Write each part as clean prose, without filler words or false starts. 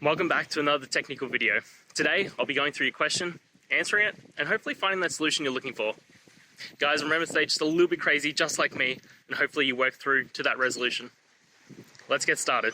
Welcome back to another technical video. Today, I'll be going through your question, answering it, and hopefully finding that solution you're looking for. Guys, remember to stay just a little bit crazy, just like me, and hopefully you work through to that resolution. Let's get started.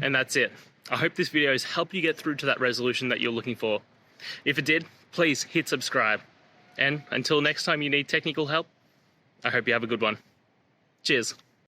And that's it. I hope this video has helped you get through to that resolution that you're looking for. If it did, please hit subscribe. And until next time you need technical help, I hope you have a good one. Cheers.